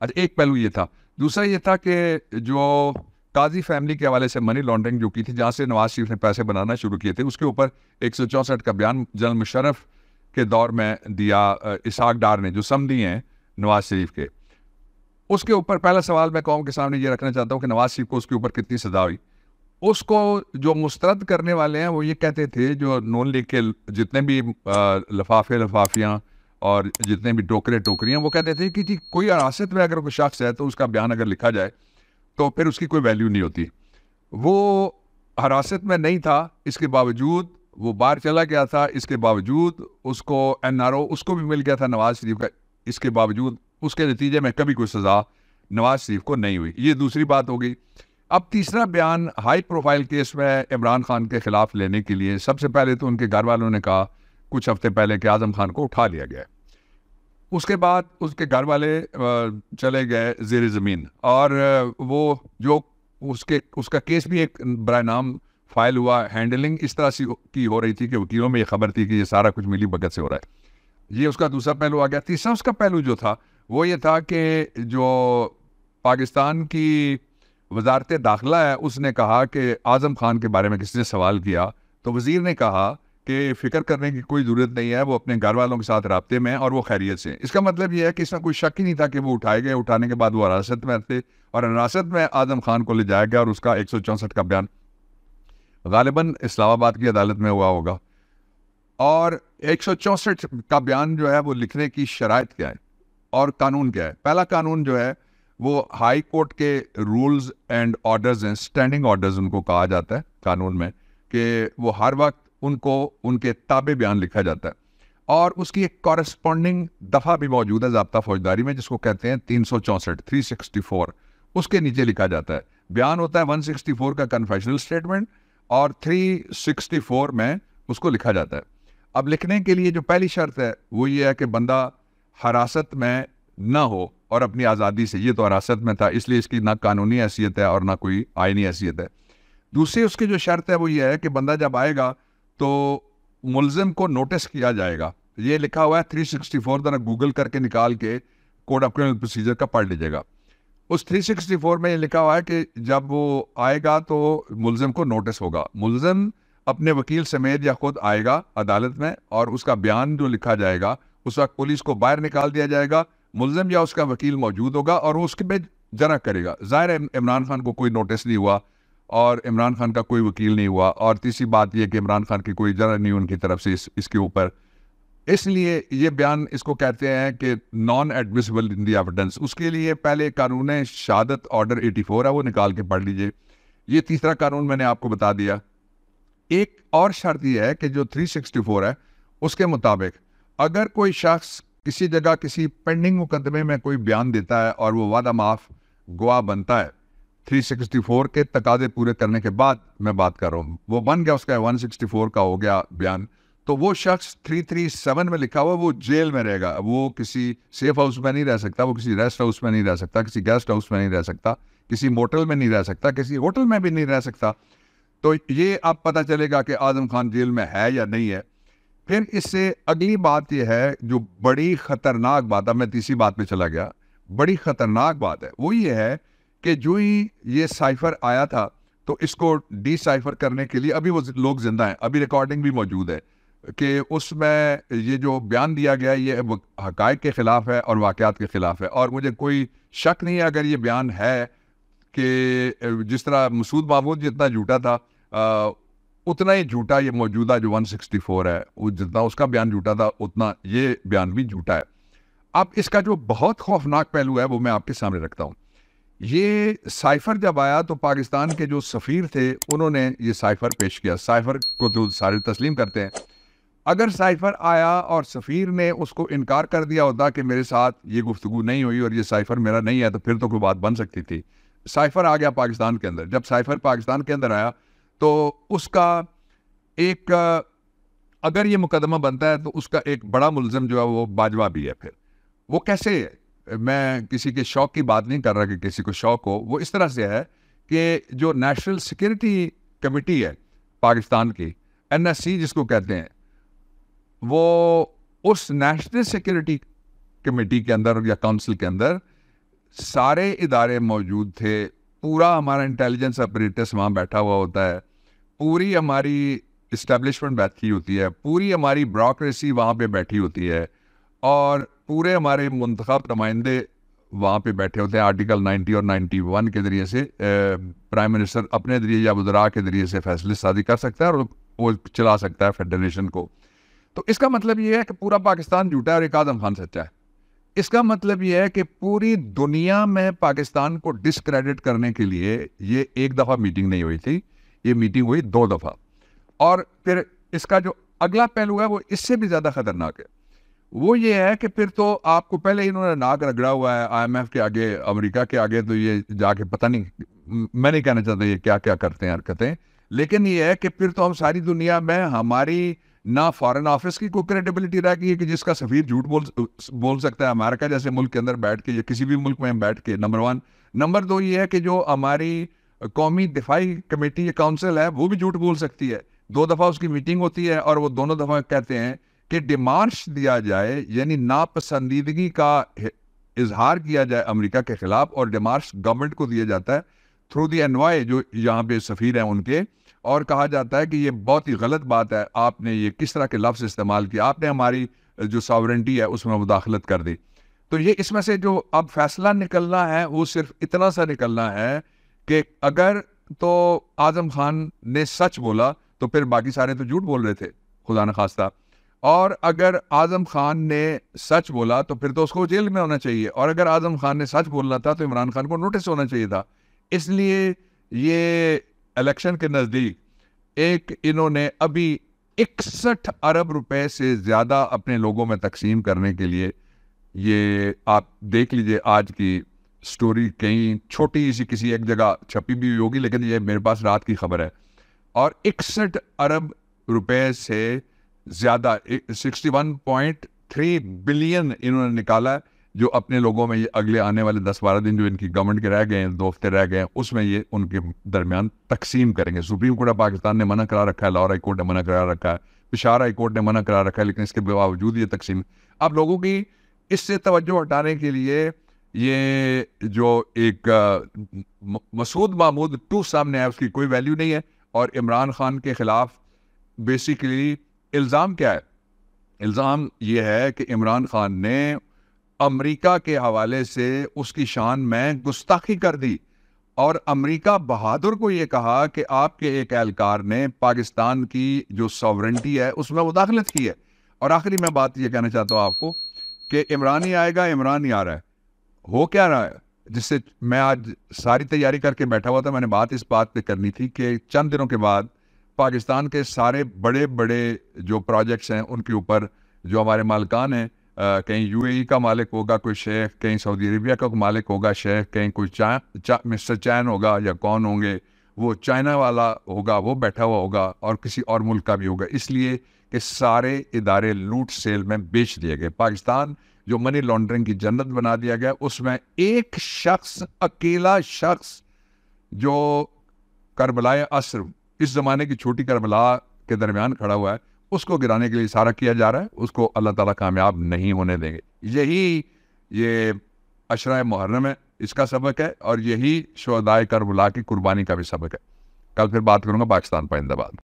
اچھا ایک پہلو یہ تھا. دوسرا یہ تھا کہ جو قاضی فیملی کے حوالے سے منی لانڈرنگ جو کی تھی, جہاں سے نواز شریف نے پیسے بنانا شروع کیے تھے, اس کے اوپر 164 کا بیان جنرل مشرف کے دور میں دیا اسحاق ڈار نے, جو سمدھی ہیں نواز شریف کے. اس کے اوپر پہلا سوال میں قوم کے سامنے یہ رکھنا چاہتا ہوں کہ نواز شریف کو اس کے اوپر کتنی سزا ہوئی. اس کو جو مسترد کرنے والے ہیں وہ یہ کہتے تھے, جو نون لیگ کے جتنے بھی لفافیاں اور جتنے بھی ٹوکریاں, وہ کہتے تھے کہ جی کوئی حراست میں اگر کوئی شخص ہے تو اس کا بیان اگر لکھا جائے تو پھر اس کی کوئی ویلیو نہیں ہوتی. وہ حراست میں نہیں تھا, اس کے باوجود وہ باہر چلا گیا تھا, اس کے باوجود اس کو NRO اس کو بھی مل گیا تھا نواز شریف کا, اس کے باوجود اس کے نتیجے میں کبھی کوئی سزا نواز شریف کو نہیں ہوئی. یہ دوسری بات ہو گئی. اب تیسرا بیان ہائی پروفائل کیس میں عمران خان کے خلاف لینے کے لیے سب سے پہلے تو ان کے گھر والوں نے کہا کچھ ہفتے پہلے کہ اعظم خان کو اٹھا لیا گیا. اس کے بعد اس کے گھر والے چلے گئے زیر زمین, اور وہ جو اس کا کیس بھی ایک برائے نام فائل ہوا. ہینڈلنگ اس طرح کی ہو رہی تھی کہ وکیلوں میں یہ خبر تھی کہ یہ سارا کچھ ملی بھگت سے ہو رہا ہے. یہ اس کا دوسرا پہلو آ گیا. تیسرا اس کا پہلو جو تھا وہ یہ تھا کہ جو پاکستان کی وزارت داخلہ ہے, اس نے کہا کہ اعظم خان کے بارے میں کسی نے سوال کیا تو وزیر نے کہا کہ فکر کرنے کی کوئی ضرورت نہیں ہے, وہ اپنے گھر والوں کے ساتھ رابطے میں ہیں اور وہ خیریت سے. اس کا مطلب یہ ہے کہ اس میں کوئی شک ہی نہیں تھا کہ وہ اٹھائے گئے, اٹھانے کے بعد وہ حراست میں تھے, اور حراست میں اعظم خان کو لے جایا گیا, اور اس کا 164 کا بیان غالباً اسلام آباد کی عدالت میں ہوا ہوگا. اور 164 کا بیان جو ہے وہ لکھنے کی شرائط کیا ہے اور قانون کیا ہے. پہلا قانون جو ہے وہ ہائی کورٹ کے رولز اینڈ آرڈرز ہیں, اسٹینڈنگ آرڈرز ان کو کہا جاتا ہے قانون میں, کہ وہ ہر وقت ان کو ان کے تابع بیان لکھا جاتا ہے. اور اس کی ایک کورسپونڈنگ دفعہ بھی موجود ہے ضابطہ فوجداری میں, جس کو کہتے ہیں 364. اس کے نیچے لکھا جاتا ہے بیان ہوتا ہے 164 کا کنفیشنل اسٹیٹمنٹ, اور 364 میں اس کو لکھا جاتا ہے. اب لکھنے کے لیے جو پہلی شرط ہے وہ یہ ہے کہ بندہ حراست میں نہ ہو اور اپنی آزادی سے. یہ تو حراست میں تھا, اس لیے اس کی نہ قانونی حیثیت ہے اور نہ کوئی آئینی حیثیت ہے. دوسری اس کی جو شرط ہے وہ یہ ہے کہ بندہ جب آئے گا تو ملزم کو نوٹس کیا جائے گا. یہ لکھا ہوا ہے 364, ذرا گوگل کر کے نکال کے کوڈ آف کرمنل پروسیجر کا پڑھ لیجیے گا. اس 364 میں یہ لکھا ہوا ہے کہ جب وہ آئے گا تو ملزم کو نوٹس ہوگا. ملزم اپنے وکیل سمیت یا خود آئے گا عدالت میں, اور اس کا بیان جو لکھا جائے گا اس وقت پولیس کو باہر نکال دیا جائے گا. ملزم یا اس کا وکیل موجود ہوگا اور وہ اس کے پہ جرح کرے گا. ظاہر ہے عمران خان کو کوئی نوٹس نہیں ہوا اور عمران خان کا کوئی وکیل نہیں ہوا, اور تیسری بات یہ کہ عمران خان کی کوئی جرح نہیں ان کی طرف سے اس کے اوپر. اس لیے یہ بیان اس کو کہتے ہیں کہ نان ایڈمیسیبل ان دی ایویڈنس. اس کے لیے پہلے قانون شہادت آرڈر 84 ہے, وہ نکال کے پڑھ لیجئے. یہ تیسرا قانون میں نے آپ کو بتا دیا. ایک اور شرط یہ ہے کہ جو 364 ہے اس کے مطابق اگر کوئی شخص کسی جگہ کسی پینڈنگ مقدمے میں کوئی بیان دیتا ہے اور وہ وعدہ معاف گواہ بنتا ہے 364 کے تقاضے پورے کرنے کے بعد, میں بات کر رہا ہوں, وہ بن گیا, اس کا 164 کا ہو گیا بیان, تو وہ شخص 337 میں لکھا ہوا وہ جیل میں رہے گا. وہ کسی سیف ہاؤس میں نہیں رہ سکتا, وہ کسی ریسٹ ہاؤس میں نہیں رہ سکتا, کسی گیسٹ ہاؤس میں نہیں رہ سکتا, کسی موٹل میں نہیں رہ سکتا, کسی ہوٹل میں بھی نہیں رہ سکتا. تو یہ اب پتہ چلے گا کہ اعظم خان جیل میں ہے یا نہیں ہے. پھر اس سے اگلی بات یہ ہے جو بڑی خطرناک بات ہے, میں تیسری بات پہ چلا گیا, بڑی خطرناک بات ہے, وہ یہ ہے کہ جو ہی یہ سائفر آیا تھا تو اس کو ڈی سائفر کرنے کے لیے ابھی وہ لوگ زندہ ہیں, ابھی ریکارڈنگ بھی موجود ہے کہ اس میں یہ جو بیان دیا گیا یہ حقائق کے خلاف ہے اور واقعات کے خلاف ہے. اور مجھے کوئی شک نہیں ہے اگر یہ بیان ہے کہ جس طرح مسعود محمود جتنا جھوٹا تھا اتنا ہی جھوٹا یہ موجودہ جو 164 ہے, جتنا اس کا بیان جھوٹا تھا اتنا یہ بیان بھی جھوٹا ہے. اب اس کا جو بہت خوفناک پہلو ہے وہ میں آپ کے سامنے رکھتا ہوں. یہ سائفر جب آیا تو پاکستان کے جو سفیر تھے انہوں نے یہ سائفر پیش کیا. سائفر کو تو سارے تسلیم کرتے ہیں. اگر سائفر آیا اور سفیر نے اس کو انکار کر دیا ہوتا کہ میرے ساتھ یہ گفتگو نہیں ہوئی اور یہ سائفر میرا نہیں ہے, تو پھر تو کوئی بات بن سکتی تھی. سائفر آ گیا پاکستان کے اندر. جب سائفر پاکستان کے اندر آیا تو اس کا ایک اگر یہ مقدمہ بنتا ہے تو اس کا ایک بڑا ملزم جو ہے وہ باجوہ بھی ہے. پھر وہ کیسے ہے, میں کسی کے شوق کی بات نہیں کر رہا کہ کسی کو شوق ہو, وہ اس طرح سے ہے کہ جو نیشنل سیکورٹی کمیٹی ہے پاکستان کی, NSC جس کو کہتے ہیں, وہ اس نیشنل سیکورٹی کمیٹی کے اندر یا کونسل کے اندر سارے ادارے موجود تھے، پورا ہمارا انٹیلیجنس اپریٹس وہاں بیٹھا ہوا ہوتا ہے، پوری ہماری اسٹیبلشمنٹ بیٹھی ہوتی ہے، پوری ہماری بیوروکریسی وہاں پہ بیٹھی ہوتی ہے، اور پورے ہمارے منتخب نمائندے وہاں پہ بیٹھے ہوتے ہیں آرٹیکل 90 اور 91 کے ذریعے سے۔ پرائم منسٹر اپنے ذریعے یا وزراء کے ذریعے سے فیصلے سازی کر سکتا ہے اور وہ چلا سکتا ہے فیڈریشن کو۔ تو اس کا مطلب یہ ہے کہ پورا پاکستان جھوٹا ہے اور ایک اعظم خان سچا ہے۔ اس کا مطلب یہ ہے کہ پوری دنیا میں پاکستان کو ڈسکریڈٹ کرنے کے لیے یہ ایک دفعہ میٹنگ نہیں ہوئی تھی، یہ میٹنگ ہوئی 2 دفعہ۔ اور پھر اس کا جو اگلا پہلو ہے وہ اس سے بھی زیادہ خطرناک ہے، وہ یہ ہے کہ پھر تو آپ کو پہلے انہوں نے ناک رگڑا ہوا ہے آئی ایم ایف کے آگے، امریکہ کے آگے، تو یہ جا کے پتہ نہیں، میں نہیں کہنا چاہتا یہ کیا کیا کرتے ہیں حرکتیں، لیکن یہ ہے کہ پھر تو ہم ساری دنیا میں ہماری نہ فارن آفس کی کوئی کریڈیبلٹی رہ گئی ہے کہ جس کا سفیر جھوٹ بول سکتا ہے امریکہ جیسے ملک کے اندر بیٹھ کے یا کسی بھی ملک میں بیٹھ کے، نمبر 1۔ نمبر 2 یہ ہے کہ جو ہماری قومی دفاعی کمیٹی یا کونسل ہے وہ بھی جھوٹ بول سکتی ہے۔ 2 دفعہ اس کی میٹنگ ہوتی ہے اور وہ دونوں دفعہ کہتے ہیں کہ ڈیمارش دیا جائے، یعنی ناپسندیدگی کا اظہار کیا جائے امریکہ کے خلاف، اور ڈیمارش گورنمنٹ کو دیا جاتا ہے تھرو دی انوائے جو یہاں پہ سفیر ہیں ان کے، اور کہا جاتا ہے کہ یہ بہت ہی غلط بات ہے، آپ نے یہ کس طرح کے لفظ استعمال کیا، آپ نے ہماری جو ساورنٹی ہے اس میں مداخلت کر دی۔ تو یہ اس میں سے جو اب فیصلہ نکلنا ہے وہ صرف اتنا سا نکلنا ہے کہ اگر تو اعظم خان نے سچ بولا تو پھر باقی سارے تو جھوٹ بول رہے تھے خدا نخواستہ، اور اگر اعظم خان نے سچ بولا تو پھر تو اس کو جیل میں ہونا چاہیے، اور اگر اعظم خان نے سچ بولنا تھا تو عمران خان کو نوٹس ہونا چاہیے تھا۔ اس لیے یہ الیکشن کے نزدیک انہوں نے ابھی 61 ارب روپے سے زیادہ اپنے لوگوں میں تقسیم کرنے کے لیے، یہ آپ دیکھ لیجئے آج کی سٹوری کہیں چھوٹی سی کسی ایک جگہ چھپی بھی ہوئی ہوگی، لیکن یہ میرے پاس رات کی خبر ہے، اور 61 ارب روپے سے زیادہ 61.3 بلین انہوں نے نکالا ہے، جو اپنے لوگوں میں یہ اگلے آنے والے 10-12 دن جو ان کی گورنمنٹ کے رہ گئے ہیں، 2 ہفتے رہ گئے ہیں، اس میں یہ ان کے درمیان تقسیم کریں گے۔ سپریم کورٹ آف پاکستان نے منع کرا رکھا ہے، لاہور ہائی کورٹ نے منع کرا رکھا ہے، پشاور ہائی کورٹ نے منع کرا رکھا ہے، لیکن اس کے باوجود یہ تقسیم اب لوگوں کی اس سے توجہ ہٹانے کے لیے یہ جو ایک مسعود محمود 2 سامنے آیا، اس کی کوئی ویلیو نہیں ہے، اور عمران خان کے خلاف بیسیکلی الزام کیا ہے؟ الزام یہ ہے کہ عمران خان نے امریکہ کے حوالے سے اس کی شان میں گستاخی کر دی، اور امریکہ بہادر کو یہ کہا کہ آپ کے ایک اہلکار نے پاکستان کی جو ساورنٹی ہے اس میں مداخلت کی ہے۔ اور آخری میں بات یہ کہنا چاہتا ہوں آپ کو کہ عمران ہی آئے گا، عمران ہی آ رہا ہے، ہو کیا رہا ہے؟ جس سے میں آج ساری تیاری کر کے بیٹھا ہوا تھا، میں نے بات اس بات پہ کرنی تھی کہ چند دنوں کے بعد پاکستان کے سارے بڑے بڑے جو پروجیکٹس ہیں ان کے اوپر جو ہمارے مالکان ہیں، کہیں یو اے ای کا مالک ہوگا کوئی شیخ، کہیں سعودی عربیہ کا مالک ہوگا شیخ، کہیں کوئی مسٹر چین ہوگا یا کون ہوں گے، وہ چائنا والا ہوگا، وہ بیٹھا ہوا ہوگا، اور کسی اور ملک کا بھی ہوگا، اس لیے کہ سارے ادارے لوٹ سیل میں بیچ دیے گئے۔ پاکستان جو منی لانڈرنگ کی جنت بنا دیا گیا، اس میں ایک شخص، اکیلا شخص جو کربلائے عصر، اس زمانے کی چھوٹی کربلا کے درمیان کھڑا ہوا ہے، اس کو گرانے کے لیے اشارہ کیا جا رہا ہے، اس کو اللہ تعالیٰ کامیاب نہیں ہونے دیں گے۔ یہی یہ عشرہ محرم ہے، اس کا سبق ہے، اور یہی شہدائے کربلا کی قربانی کا بھی سبق ہے۔ کل پھر بات کروں گا۔ پاکستان پائندہ باد۔